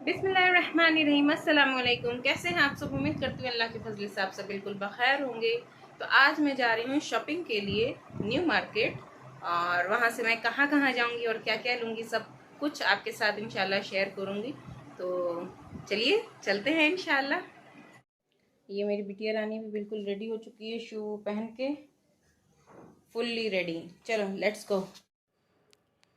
बिस्मिल्लाहिर्रहमानिर्रहीम। अस्सलाम वालेकुम। कैसे हैं आप सब? उम्मीद करती हूँ अल्लाह के फजल से आप सब बिल्कुल बखैर होंगे। तो आज मैं जा रही हूँ शॉपिंग के लिए न्यू मार्केट, और वहाँ से मैं कहाँ कहाँ जाऊँगी और क्या क्या लूँगी सब कुछ आपके साथ इंशाल्लाह शेयर करूँगी। तो चलिए चलते हैं इंशाल्लाह। ये मेरी बिटिया रानी भी बिल्कुल रेडी हो चुकी है, शू पहन के फुल्ली रेडी। चलो लेट्स गो।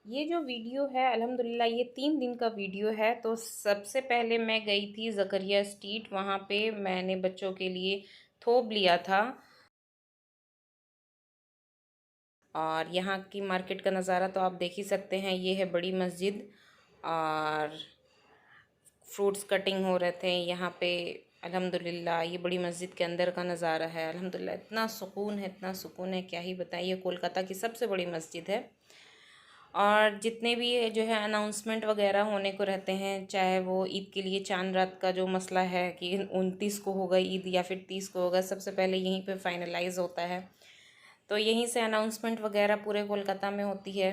ये जो वीडियो है अल्हम्दुलिल्लाह ये 3 दिन का वीडियो है। तो सबसे पहले मैं गई थी ज़करिया स्ट्रीट, वहाँ पे मैंने बच्चों के लिए थोप लिया था। और यहाँ की मार्केट का नज़ारा तो आप देख ही सकते हैं। ये है बड़ी मस्जिद और फ्रूट्स कटिंग हो रहे थे यहाँ पे। अल्हम्दुलिल्लाह ये बड़ी मस्जिद के अंदर का नज़ारा है। अल्हम्दुलिल्लाह इतना सुकून है, इतना सुकून है, क्या ही बताइए। कोलकाता की सबसे बड़ी मस्जिद है। और जितने भी जो है अनाउंसमेंट वगैरह होने को रहते हैं, चाहे वो ईद के लिए चांद रात का जो मसला है कि 29 को होगा ईद या फिर 30 को होगा, सबसे पहले यहीं पे फाइनलाइज होता है। तो यहीं से अनाउंसमेंट वगैरह पूरे कोलकाता में होती है।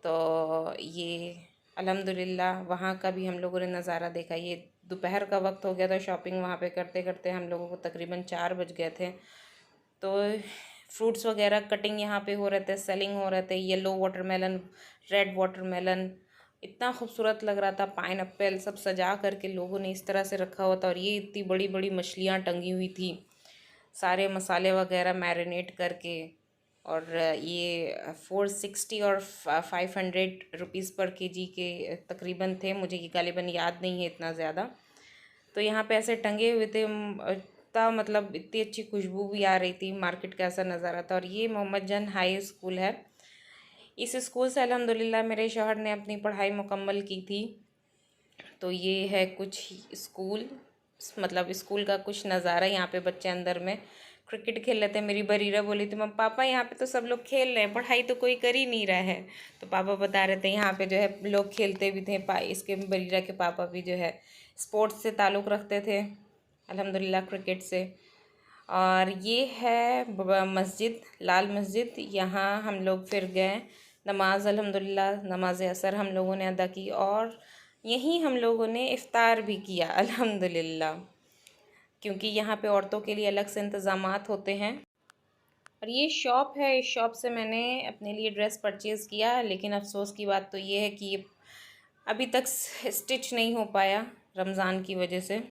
तो ये अल्हम्दुलिल्लाह वहाँ का भी हम लोगों ने नज़ारा देखा। ये दोपहर का वक्त हो गया था, शॉपिंग वहाँ पे करते करते हम लोगों को तकरीबन 4 बज गए थे। तो फ्रूट्स वगैरह कटिंग यहाँ पे हो रहे थे, सेलिंग हो रहे थे। येलो वाटरमेलन, रेड वाटरमेलन, इतना खूबसूरत लग रहा था। पाइनएप्पल सब सजा करके लोगों ने इस तरह से रखा हुआ था। और ये इतनी बड़ी बड़ी मछलियाँ टंगी हुई थी, सारे मसाले वगैरह मैरिनेट करके। और ये 460 और 500 रुपीज़ पर केजी के तकरीबन थे, मुझे ये गालिबन याद नहीं है इतना ज़्यादा। तो यहाँ पे ऐसे टंगे हुए थे। इतना मतलब इतनी अच्छी खुशबू भी आ रही थी, मार्केट का ऐसा नज़ारा था। और ये मोहम्मद जन हाई स्कूल है। इस स्कूल से अल्हम्दुलिल्लाह मेरे शौहर ने अपनी पढ़ाई मुकम्मल की थी। तो ये है कुछ स्कूल, मतलब स्कूल का कुछ नज़ारा। यहाँ पे बच्चे अंदर में क्रिकेट खेल रहे थे। मेरी बरीरा बोली थी, मम्मा पापा यहाँ पे तो सब लोग खेल रहे हैं, पढ़ाई तो कोई कर ही नहीं रहा है। तो पापा बता रहे थे यहाँ पे जो है लोग खेलते भी थे। इसके बरीरा के पापा भी जो है स्पोर्ट्स से ताल्लुक़ रखते थे, अल्हम्दुलिल्लाह क्रिकेट से। और ये है मस्जिद, लाल मस्जिद। यहाँ हम लोग फिर गए नमाज, अल्हम्दुलिल्लाह नमाज असर हम लोगों ने अदा की। और यहीं हम लोगों ने इफ़्तार भी किया अल्हम्दुलिल्लाह, क्योंकि यहाँ पे औरतों के लिए अलग से इंतज़ामात होते हैं। और ये शॉप है, इस शॉप से मैंने अपने लिए ड्रेस परचेज़ किया। लेकिन अफ़सोस की बात तो ये है कि ये अभी तक स्टिच नहीं हो पाया रमज़ान की वजह से।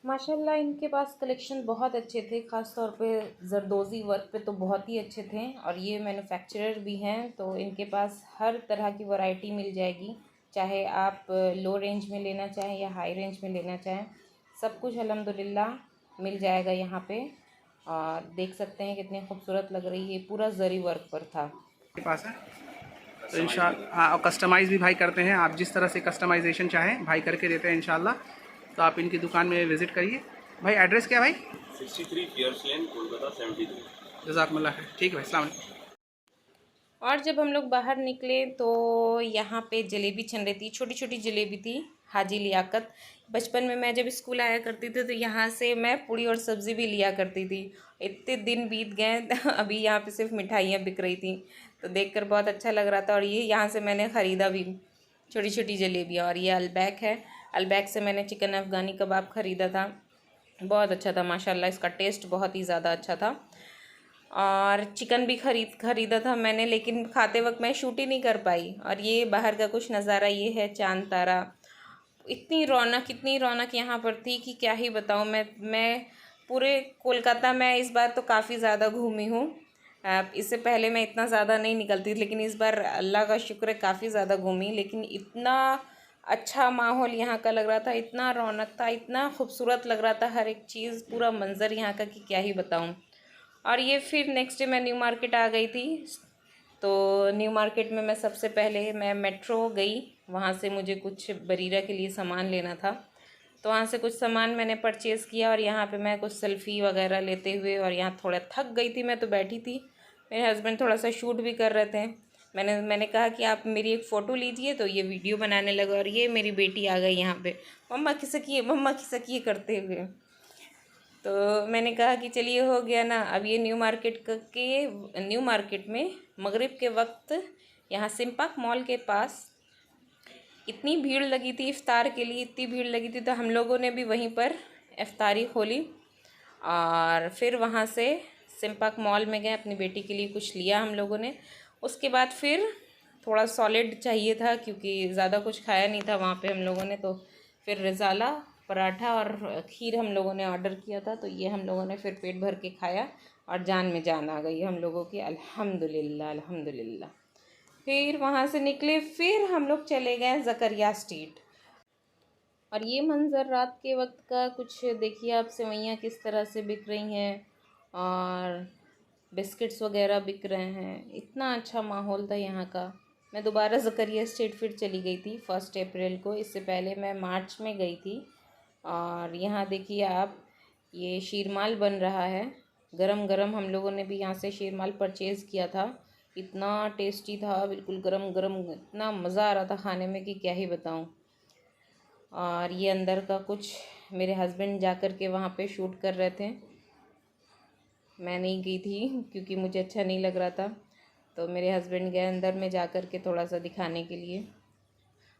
माशाल्लाह इनके पास कलेक्शन बहुत अच्छे थे, ख़ास तौर पे जरदोज़ी वर्क पे तो बहुत ही अच्छे थे। और ये मैन्युफैक्चरर भी हैं, तो इनके पास हर तरह की वैरायटी मिल जाएगी, चाहे आप लो रेंज में लेना चाहें या हाई रेंज में लेना चाहें, सब कुछ अल्हम्दुलिल्लाह मिल जाएगा यहाँ पे। और देख सकते हैं कितनी खूबसूरत लग रही है, पूरा जरी वर्क पर था। के पास है तो इंशाल्लाह। हाँ, और कस्टमाइज़ भी भाई करते हैं। आप जिस तरह से कस्टमाइजेशन चाहें भाई करके देते हैं इंशाल्लाह। तो आप इनकी दुकान में विज़िट करिए। भाई एड्रेस क्या है भाई? 63 फियर्स लेन, कोलकाता 73। जज़ाकमुल्लाह खैर। ठीक है भाई, अस्सलाम वालेकुम। और जब हम लोग बाहर निकले तो यहाँ पे जलेबी छन रही थी, छोटी छोटी जलेबी थी, हाजी लियाकत। बचपन में मैं जब स्कूल आया करती थी तो यहाँ से मैं पूड़ी और सब्ज़ी भी लिया करती थी। इतने दिन बीत गए अभी यहाँ पे सिर्फ मिठाइयाँ बिक रही थी। तो देखकर बहुत अच्छा लग रहा था। और ये यहाँ से मैंने ख़रीदा भी छोटी छोटी जलेबियाँ। और ये अलबैक है, अलबैक से मैंने चिकन अफ़गानी कबाब ख़रीदा था, बहुत अच्छा था माशाल्लाह, इसका टेस्ट बहुत ही ज़्यादा अच्छा था। और चिकन भी ख़रीदा था मैंने, लेकिन खाते वक्त मैं शूट ही नहीं कर पाई। और ये बाहर का कुछ नज़ारा ये है, चांद तारा। इतनी रौनक यहाँ पर थी कि क्या ही बताऊँ। मैं पूरे कोलकाता में इस बार तो काफ़ी ज़्यादा घूमी हूँ। इससे पहले मैं इतना ज़्यादा नहीं निकलती, लेकिन इस बार अल्लाह का शुक्र है काफ़ी ज़्यादा घूमी। लेकिन इतना अच्छा माहौल यहाँ का लग रहा था, इतना रौनक था, इतना खूबसूरत लग रहा था हर एक चीज़, पूरा मंज़र यहाँ का कि क्या ही बताऊँ। और ये फिर नेक्स्ट डे मैं न्यू मार्केट आ गई थी। तो न्यू मार्केट में मैं सबसे पहले मैं मेट्रो गई, वहाँ से मुझे कुछ बरीरा के लिए सामान लेना था। तो वहाँ से कुछ सामान मैंने परचेज़ किया। और यहाँ पे मैं कुछ सेल्फ़ी वगैरह लेते हुए, और यहाँ थोड़ा थक गई थी मैं, तो बैठी थी। मेरे हस्बैंड थोड़ा सा शूट भी कर रहे थे। मैंने कहा कि आप मेरी एक फ़ोटो लीजिए, तो ये वीडियो बनाने लगा। और ये मेरी बेटी आ गई यहाँ पे, मम्मा खिसकिए, मम्मा खिसकिए करते हुए। तो मैंने कहा कि चलिए हो गया ना। अब ये न्यू मार्केट में मगरिब के वक्त यहाँ सिम्पाक मॉल के पास इतनी भीड़ लगी थी इफ़्तार के लिए, इतनी भीड़ लगी थी, तो हम लोगों ने भी वहीं पर इफ़्तारी खोली। और फिर वहाँ से सिम्पाक मॉल में गए, अपनी बेटी के लिए कुछ लिया हम लोगों ने। उसके बाद फिर थोड़ा सॉलिड चाहिए था क्योंकि ज़्यादा कुछ खाया नहीं था वहाँ पे हम लोगों ने, तो फिर रिज़ाला पराठा और खीर हम लोगों ने ऑर्डर किया था, तो ये हम लोगों ने फिर पेट भर के खाया और जान में जान आ गई हम लोगों की, अल्हम्दुलिल्लाह अल्हम्दुलिल्लाह। फिर वहाँ से निकले, फिर हम लोग चले गए ज़करिया स्ट्रीट। और ये मंज़र रात के वक्त का कुछ देखिए आप, सेवइयाँ किस तरह से बिक रही हैं और बिस्किट्स वगैरह बिक रहे हैं। इतना अच्छा माहौल था यहाँ का। मैं दोबारा ज़करिया स्ट्रीट फिर चली गई थी 1 अप्रैल को, इससे पहले मैं मार्च में गई थी। और यहाँ देखिए आप, ये शीरमाल बन रहा है गरम गरम। हम लोगों ने भी यहाँ से शीरमाल परचेज़ किया था, इतना टेस्टी था, बिल्कुल गरम गरम, इतना मज़ा आ रहा था खाने में कि क्या ही बताऊँ। और ये अंदर का कुछ मेरे हस्बैंड जा कर के वहाँ पे शूट कर रहे थे, मैं नहीं गई थी क्योंकि मुझे अच्छा नहीं लग रहा था, तो मेरे हस्बैंड गए अंदर में जा कर के थोड़ा सा दिखाने के लिए।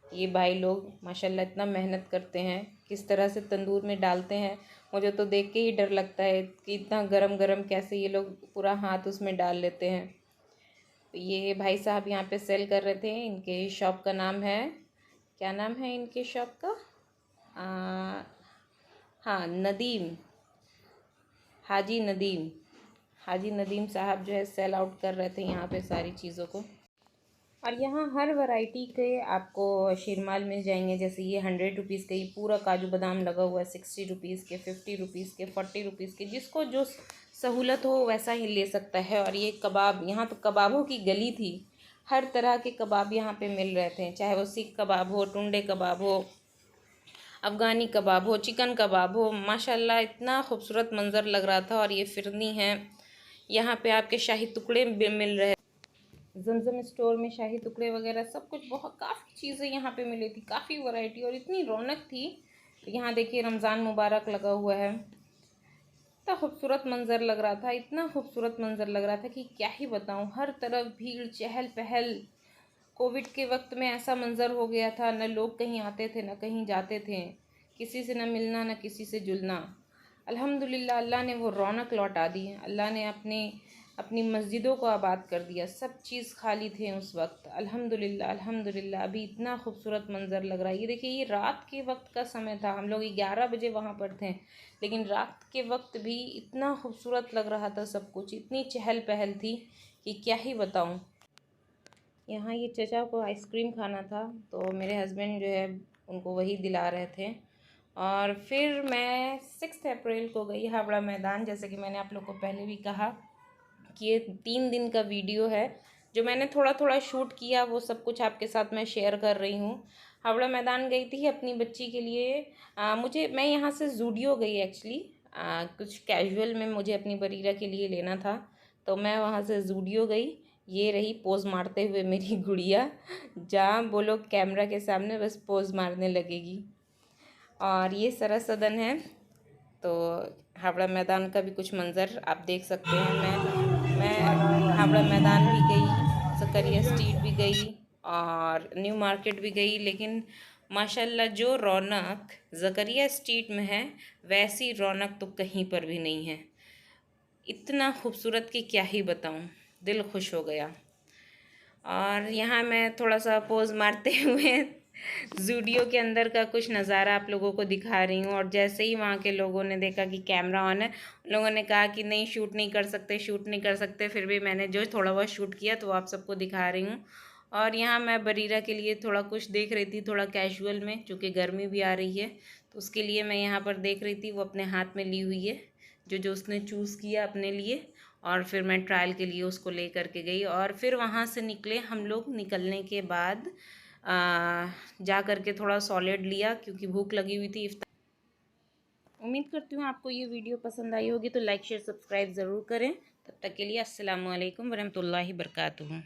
ये भाई लोग माशाल्लाह इतना मेहनत करते हैं, किस तरह से तंदूर में डालते हैं, मुझे तो देख के ही डर लगता है कि इतना गरम गरम कैसे ये लोग पूरा हाथ उसमें डाल लेते हैं। तो ये भाई साहब यहाँ पे सेल कर रहे थे। इनके शॉप का नाम है, क्या नाम है इनके शॉप का, हाँ नदीम, हाजी नदीम साहब जो है सेल आउट कर रहे थे यहाँ पे सारी चीज़ों को। और यहाँ हर वैरायटी के आपको शीरमाल मिल जाएंगे। जैसे ये 100 रुपीज़ का, ये पूरा काजू बादाम लगा हुआ है, 60 रुपीज़ के, 50 रुपीज़ के, 40 रुपीज़ के, जिसको जो सहूलत हो वैसा ही ले सकता है। और ये कबाब, यहाँ तो कबाबों की गली थी, हर तरह के कबाब यहाँ पे मिल रहे थे, चाहे वो सीख कबाब हो, टुंडे कबाब हो, अफ़गानी कबाब हो, चिकन कबाब हो। माशाल्लाह इतना खूबसूरत मंज़र लग रहा था। और ये फिरनी है, यहाँ पे आपके शाही टुकड़े भी मिल रहे, जमजम स्टोर में शाही टुकड़े वगैरह सब कुछ, बहुत काफ़ी चीज़ें यहाँ पे मिली थी, काफ़ी वैरायटी और इतनी रौनक थी। तो यहाँ देखिए रमज़ान मुबारक लगा हुआ है, इतना खूबसूरत मंज़र लग रहा था, इतना खूबसूरत मंज़र लग रहा था कि क्या ही बताऊँ। हर तरफ भीड़, चहल पहल। कोविड के वक्त में ऐसा मंज़र हो गया था, न लोग कहीं आते थे न कहीं जाते थे, किसी से न मिलना न किसी से जुलना। अल्हम्दुलिल्लाह अल्लाह ने वो रौनक लौटा दी है, अल्लाह ने अपनी मस्जिदों को आबाद कर दिया, सब चीज़ खाली थे उस वक्त। अल्हम्दुलिल्लाह अल्हम्दुलिल्लाह अभी इतना खूबसूरत मंज़र लग रहा है। ये देखिए, ये रात के वक्त का समय था, हम लोग 11 बजे वहाँ पर थे, लेकिन रात के वक्त भी इतना खूबसूरत लग रहा था सब कुछ, इतनी चहल पहल थी कि क्या ही बताऊँ। यहाँ ये चचा को आइसक्रीम खाना था, तो मेरे हस्बैंड जो है उनको वही दिला रहे थे। और फिर मैं 6 अप्रैल को गई हावड़ा मैदान। जैसे कि मैंने आप लोग को पहले भी कहा कि ये 3 दिन का वीडियो है, जो मैंने थोड़ा थोड़ा शूट किया वो सब कुछ आपके साथ मैं शेयर कर रही हूँ। हावड़ा मैदान गई थी अपनी बच्ची के लिए। मैं यहाँ से ज़ूडियो गई एक्चुअली, कुछ कैजुअल में मुझे अपनी बरीरा के लिए लेना था, तो मैं वहाँ से ज़ूडियो गई। ये रही पोज़ मारते हुए मेरी गुड़िया, जहाँ बोलो कैमरा के सामने बस पोज़ मारने लगेगी। और ये सरस सदन है, तो हावड़ा मैदान का भी कुछ मंज़र आप देख सकते हैं। मैं हावड़ा मैदान भी गई, ज़करिया स्ट्रीट भी गई और न्यू मार्केट भी गई, लेकिन माशाल्लाह जो रौनक ज़करिया स्ट्रीट में है वैसी रौनक तो कहीं पर भी नहीं है। इतना खूबसूरत कि क्या ही बताऊं, दिल खुश हो गया। और यहाँ मैं थोड़ा सा पोज़ मारते हुए ज़ूडियो के अंदर का कुछ नज़ारा आप लोगों को दिखा रही हूँ। और जैसे ही वहाँ के लोगों ने देखा कि कैमरा ऑन है, उन लोगों ने कहा कि नहीं शूट नहीं कर सकते, फिर भी मैंने जो थोड़ा बहुत शूट किया तो वो आप सबको दिखा रही हूँ। और यहाँ मैं बरीरा के लिए थोड़ा कुछ देख रही थी, थोड़ा कैजुअल में, चूँकि गर्मी भी आ रही है तो उसके लिए मैं यहाँ पर देख रही थी। वो अपने हाथ में ली हुई है जो उसने चूज़ किया अपने लिए, और फिर मैं ट्रायल के लिए उसको ले करके गई। और फिर वहाँ से निकले हम लोग। निकलने के बाद जा कर के थोड़ा सॉलिड लिया क्योंकि भूख लगी हुई थी। उम्मीद करती हूँ आपको ये वीडियो पसंद आई होगी, तो लाइक शेयर सब्सक्राइब ज़रूर करें। तब तक के लिए अस्सलामु अलैकुम वरहमतुल्लाहि बरकातुहू।